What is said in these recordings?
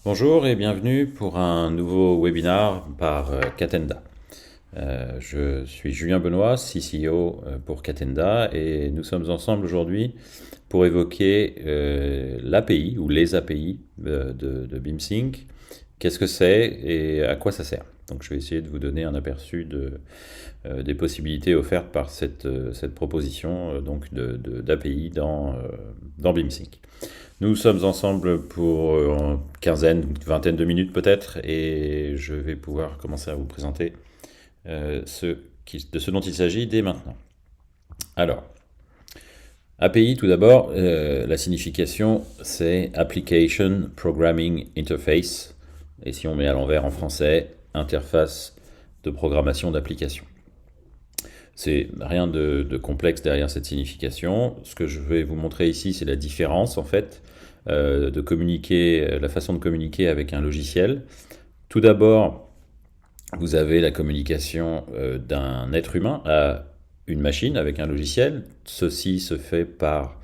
Bonjour et bienvenue pour un nouveau webinar par Catenda. Je suis Julien Benoît, CCO pour Catenda, et nous sommes ensemble aujourd'hui pour évoquer l'API ou les API de BeamSync. Qu'est-ce que c'est et à quoi ça sert? Donc je vais essayer de vous donner un aperçu des possibilités offertes par cette proposition d'API dans BeamSync. Nous sommes ensemble pour une quinzaine, une vingtaine de minutes peut-être, et je vais pouvoir commencer à vous présenter de ce dont il s'agit dès maintenant. Alors, API tout d'abord, la signification c'est Application Programming Interface, et si on met à l'envers en français, interface de programmation d'application. C'est rien de complexe derrière cette signification. Ce que je vais vous montrer ici, c'est la différence en fait de communiquer, la façon de communiquer avec un logiciel. Tout d'abord, vous avez la communication d'un être humain à une machine avec un logiciel. Ceci se fait par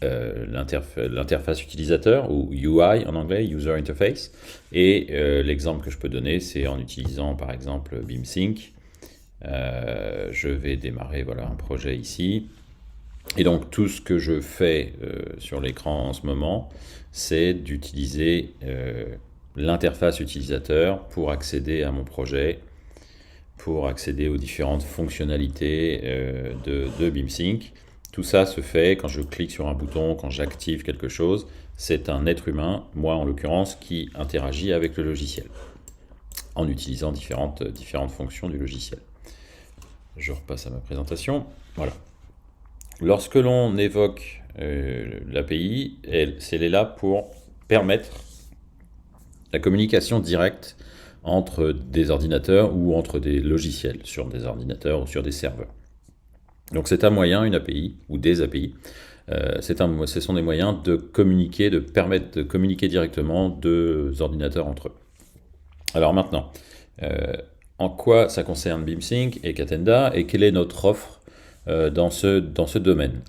l'interface utilisateur, ou UI en anglais, User Interface. Et l'exemple que je peux donner, c'est en utilisant par exemple BeamSync. Je vais démarrer voilà, un projet ici. Et donc tout ce que je fais sur l'écran en ce moment, c'est d'utiliser l'interface utilisateur pour accéder à mon projet, pour accéder aux différentes fonctionnalités de BeamSync. Tout ça se fait quand je clique sur un bouton, quand j'active quelque chose. C'est un être humain, moi en l'occurrence, qui interagit avec le logiciel en utilisant différentes fonctions du logiciel. Je repasse à ma présentation. Voilà. Lorsque l'on évoque l'API, elle est là pour permettre la communication directe entre des ordinateurs ou entre des logiciels sur des ordinateurs ou sur des serveurs. Donc c'est un moyen, une API ou des API. Ce sont des moyens de communiquer, de permettre de communiquer directement deux ordinateurs entre eux. Alors maintenant, en quoi ça concerne BeamSync et Catenda et quelle est notre offre dans ce domaine.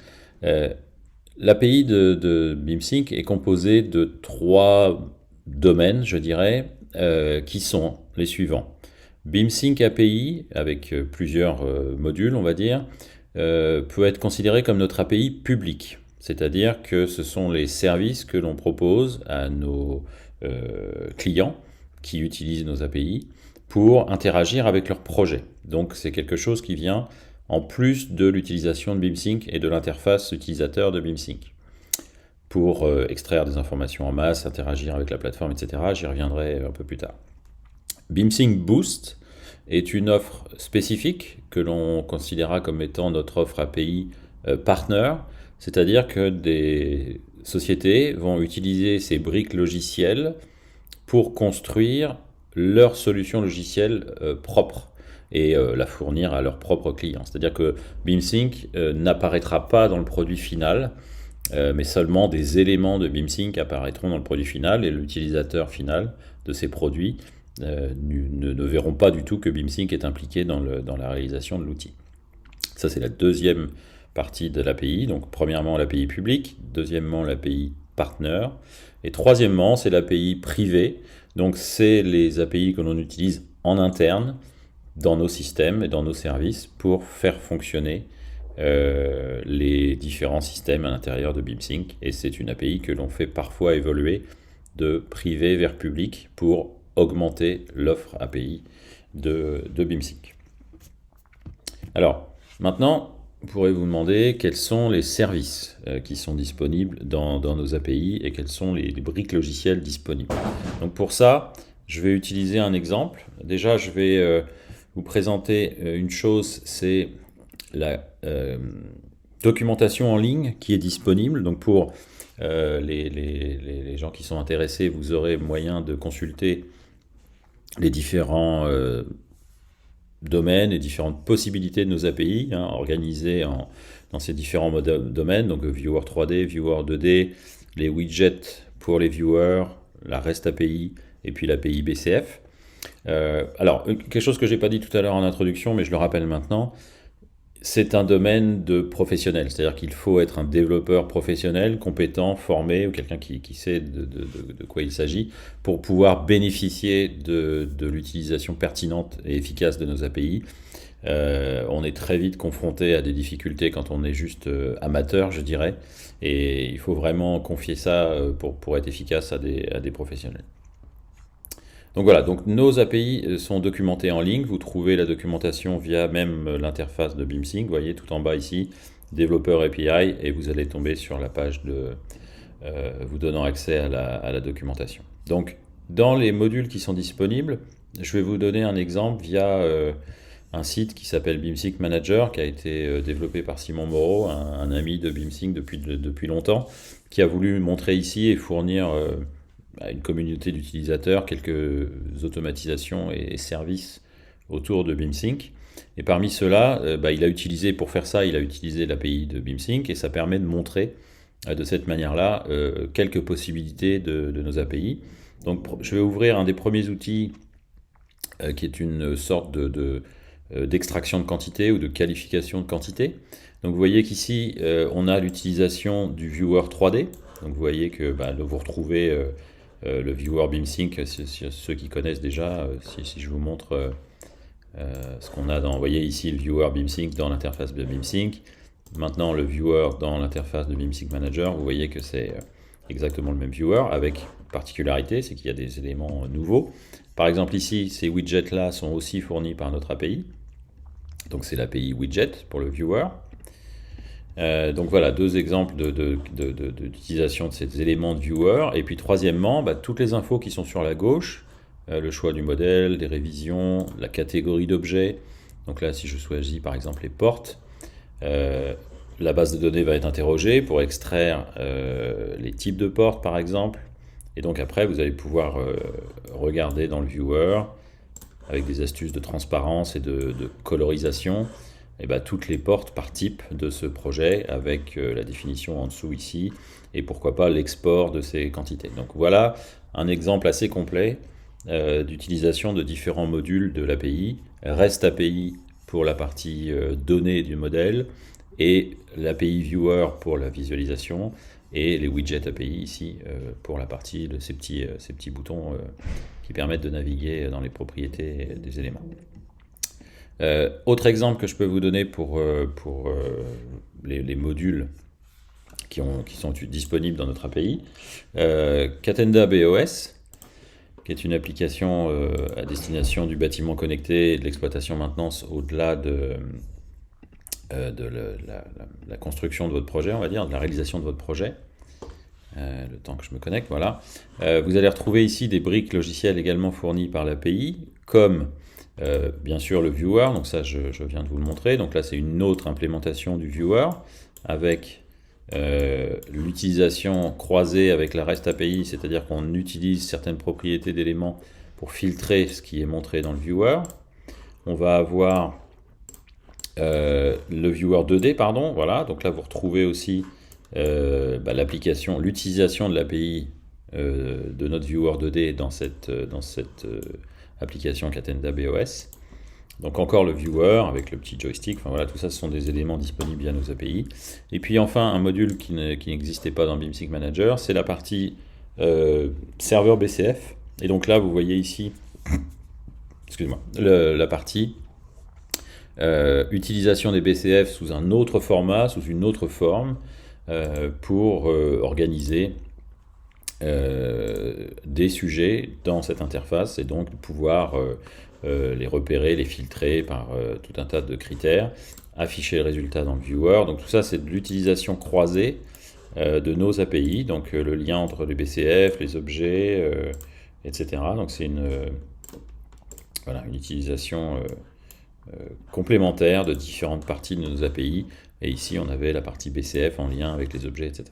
L'API de BeamSync est composée de trois domaines, je dirais, qui sont les suivants. BeamSync API, avec plusieurs modules, on va dire, peut être considéré comme notre API publique. C'est-à-dire que ce sont les services que l'on propose à nos clients qui utilisent nos API pour interagir avec leurs projets. Donc c'est quelque chose qui vient en plus de l'utilisation de BeamSync et de l'interface utilisateur de BeamSync. Pour extraire des informations en masse, interagir avec la plateforme, etc. J'y reviendrai un peu plus tard. BeamSync Boost est une offre spécifique que l'on considérera comme étant notre offre API partner, c'est-à-dire que des sociétés vont utiliser ces briques logicielles pour construire leur solution logicielle propre et la fournir à leurs propres clients. C'est-à-dire que BeamSync n'apparaîtra pas dans le produit final, mais seulement des éléments de BeamSync apparaîtront dans le produit final, et l'utilisateur final de ces produits ne verront pas du tout que BeamSync est impliqué dans la réalisation de l'outil. Ça, c'est la deuxième partie de l'API. Donc, premièrement, l'API publique, deuxièmement, l'API partner, et troisièmement, c'est l'API privée. Donc, c'est les API que l'on utilise en interne dans nos systèmes et dans nos services pour faire fonctionner les différents systèmes à l'intérieur de BeamSync. Et c'est une API que l'on fait parfois évoluer de privé vers public pour augmenter l'offre API de BeamSync. Alors, maintenant, vous pourrez vous demander quels sont les services qui sont disponibles dans nos API et quelles sont les briques logicielles disponibles. Donc pour ça, je vais utiliser un exemple. Déjà, je vais vous présenter une chose, c'est la documentation en ligne qui est disponible. Donc pour les gens qui sont intéressés, vous aurez moyen de consulter les différents domaines et différentes possibilités de nos API, organisées dans ces différents domaines, donc Viewer 3D, Viewer 2D, les widgets pour les viewers, la REST API et puis l'API BCF. Alors, quelque chose que je n'ai pas dit tout à l'heure en introduction, mais je le rappelle maintenant, c'est un domaine de professionnel, c'est-à-dire qu'il faut être un développeur professionnel, compétent, formé, ou quelqu'un qui sait de quoi il s'agit, pour pouvoir bénéficier de l'utilisation pertinente et efficace de nos API. On est très vite confronté à des difficultés quand on est juste amateur, je dirais, et il faut vraiment confier ça pour être efficace à des professionnels. Donc voilà, donc nos API sont documentées en ligne. Vous trouvez la documentation via même l'interface de BeamSync. Vous voyez tout en bas ici, développeur API, et vous allez tomber sur la page vous donnant accès à la documentation. Donc dans les modules qui sont disponibles, je vais vous donner un exemple via un site qui s'appelle BeamSync Manager, qui a été développé par Simon Moreau, un ami de BeamSync depuis longtemps, qui a voulu montrer ici et fournir à une communauté d'utilisateurs quelques automatisations et services autour de BeamSync. Et parmi ceux-là, il a utilisé, pour faire ça, il a utilisé l'API de BeamSync, et ça permet de montrer de cette manière-là quelques possibilités de nos API. Donc je vais ouvrir un des premiers outils qui est une sorte d'extraction de quantité ou de qualification de quantité. Donc vous voyez qu'ici, on a l'utilisation du viewer 3D. Donc vous voyez que vous retrouvez le viewer BeamSync, ceux qui connaissent déjà, si je vous montre ce qu'on a vous voyez ici le viewer BeamSync dans l'interface de BeamSync. Maintenant le viewer dans l'interface de BeamSync Manager, vous voyez que c'est exactement le même viewer, avec particularité, c'est qu'il y a des éléments nouveaux. Par exemple ici, ces widgets-là sont aussi fournis par notre API. Donc c'est l'API widget pour le viewer. Donc voilà, deux exemples d'utilisation de ces éléments de viewer. Et puis troisièmement, toutes les infos qui sont sur la gauche, le choix du modèle, des révisions, la catégorie d'objets. Donc là, si je choisis par exemple les portes, la base de données va être interrogée pour extraire les types de portes par exemple. Et donc après, vous allez pouvoir regarder dans le viewer, avec des astuces de transparence et de colorisation, toutes les portes par type de ce projet, avec la définition en dessous ici, et pourquoi pas l'export de ces quantités. Donc voilà un exemple assez complet d'utilisation de différents modules de l'API, REST API pour la partie données du modèle, et l'API Viewer pour la visualisation, et les widgets API ici pour la partie de ces petits boutons qui permettent de naviguer dans les propriétés des éléments. Autre exemple que je peux vous donner pour les modules qui sont disponibles dans notre API, Catenda BOS, qui est une application à destination du bâtiment connecté et de l'exploitation maintenance au-delà de la construction de votre projet, on va dire, de la réalisation de votre projet. Le temps que je me connecte, voilà. Vous allez retrouver ici des briques logicielles également fournies par l'API, comme bien sûr le viewer, donc ça je viens de vous le montrer. Donc là c'est une autre implémentation du viewer avec l'utilisation croisée avec la REST API, c'est-à-dire qu'on utilise certaines propriétés d'éléments pour filtrer ce qui est montré dans le viewer. On va avoir le viewer 2D, pardon, voilà. Donc là vous retrouvez aussi l'utilisation de l'API de notre viewer 2D dans cette application Catenda BOS. Donc encore le viewer avec le petit joystick, enfin voilà, tout ça ce sont des éléments disponibles via nos API. Et puis enfin un module qui n'existait pas dans BeamSync Manager, c'est la partie serveur BCF. Et donc là vous voyez ici, excusez-moi, la partie utilisation des BCF sous un autre format, sous une autre forme, pour organiser des sujets dans cette interface, et donc pouvoir les repérer, les filtrer par tout un tas de critères, afficher le résultat dans le viewer. Donc tout ça c'est de l'utilisation croisée de nos API, donc le lien entre les BCF, les objets, etc. Donc c'est une utilisation complémentaire de différentes parties de nos API. Et ici, on avait la partie BCF en lien avec les objets, etc.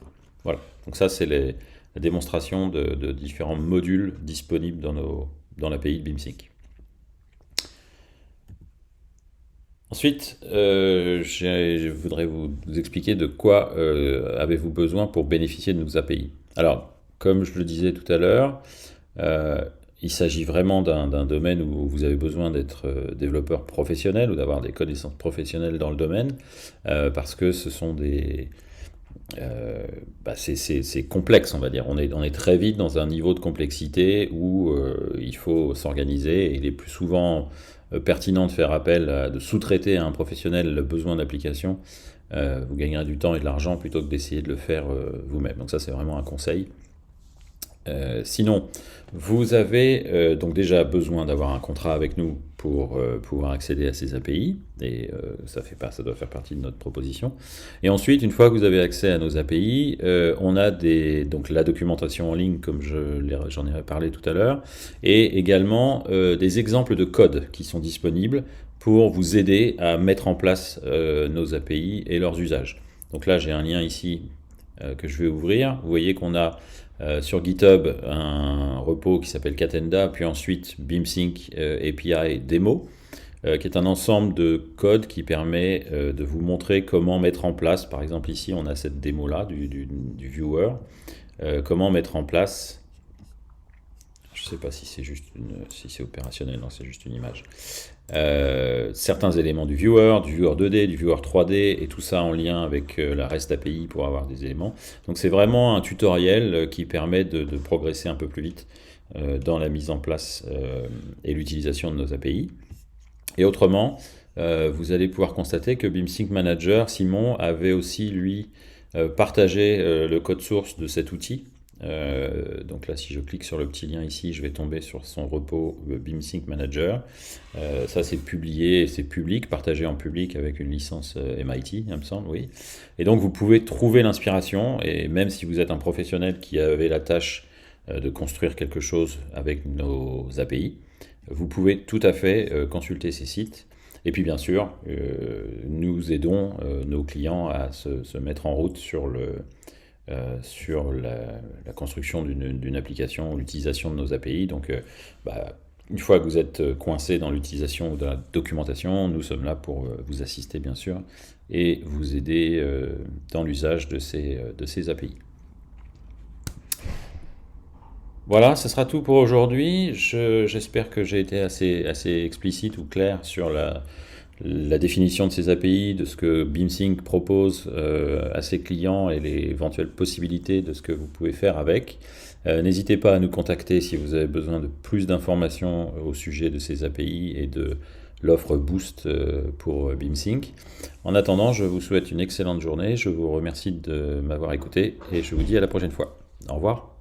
Voilà. Donc ça, c'est la démonstration de différents modules disponibles dans l'API de BeamSync. Ensuite, je voudrais vous expliquer de quoi avez-vous besoin pour bénéficier de nos API. Alors, comme je le disais tout à l'heure, il s'agit vraiment d'un domaine où vous avez besoin d'être développeur professionnel ou d'avoir des connaissances professionnelles dans le domaine, parce que ce sont c'est complexe, on va dire. On est très vite dans un niveau de complexité où il faut s'organiser, et il est plus souvent pertinent de faire appel, de sous-traiter à un professionnel le besoin d'application. Vous gagnerez du temps et de l'argent plutôt que d'essayer de le faire vous-même. Donc ça, c'est vraiment un conseil. Sinon, vous avez donc déjà besoin d'avoir un contrat avec nous pour pouvoir accéder à ces API, et ça doit faire partie de notre proposition. Et ensuite, une fois que vous avez accès à nos API, on a donc la documentation en ligne, comme j'en ai parlé tout à l'heure, et également des exemples de code qui sont disponibles pour vous aider à mettre en place nos API et leurs usages. Donc là, j'ai un lien ici que je vais ouvrir. Vous voyez qu'on a sur GitHub un repo qui s'appelle Catenda, puis ensuite BeamSync API Demo, qui est un ensemble de code qui permet de vous montrer comment mettre en place, par exemple ici on a cette démo là du viewer, comment mettre en place, je ne sais pas si c'est juste si c'est opérationnel, non, c'est juste une image, certains éléments du viewer 2D, du viewer 3D, et tout ça en lien avec la REST API pour avoir des éléments. Donc c'est vraiment un tutoriel qui permet de progresser un peu plus vite dans la mise en place et l'utilisation de nos API. Et autrement, vous allez pouvoir constater que BeamSync Manager, Simon, avait aussi lui partagé le code source de cet outil. Donc là, si je clique sur le petit lien ici, je vais tomber sur son repo BeamSync Manager. Ça, c'est publié, c'est public, partagé en public avec une licence MIT, il me semble, oui. Et donc, vous pouvez trouver l'inspiration, et même si vous êtes un professionnel qui avait la tâche de construire quelque chose avec nos API, vous pouvez tout à fait consulter ces sites. Et puis, bien sûr, nous aidons nos clients à se mettre en route sur la construction d'une application ou l'utilisation de nos API. Donc, une fois que vous êtes coincé dans l'utilisation de la documentation, nous sommes là pour vous assister, bien sûr, et vous aider dans l'usage de ces API. Voilà, ce sera tout pour aujourd'hui. J'espère que j'ai été assez explicite ou clair sur la définition de ces API, de ce que BeamSync propose à ses clients et les éventuelles possibilités de ce que vous pouvez faire avec. N'hésitez pas à nous contacter si vous avez besoin de plus d'informations au sujet de ces API et de l'offre Boost pour BeamSync. En attendant, je vous souhaite une excellente journée. Je vous remercie de m'avoir écouté et je vous dis à la prochaine fois. Au revoir.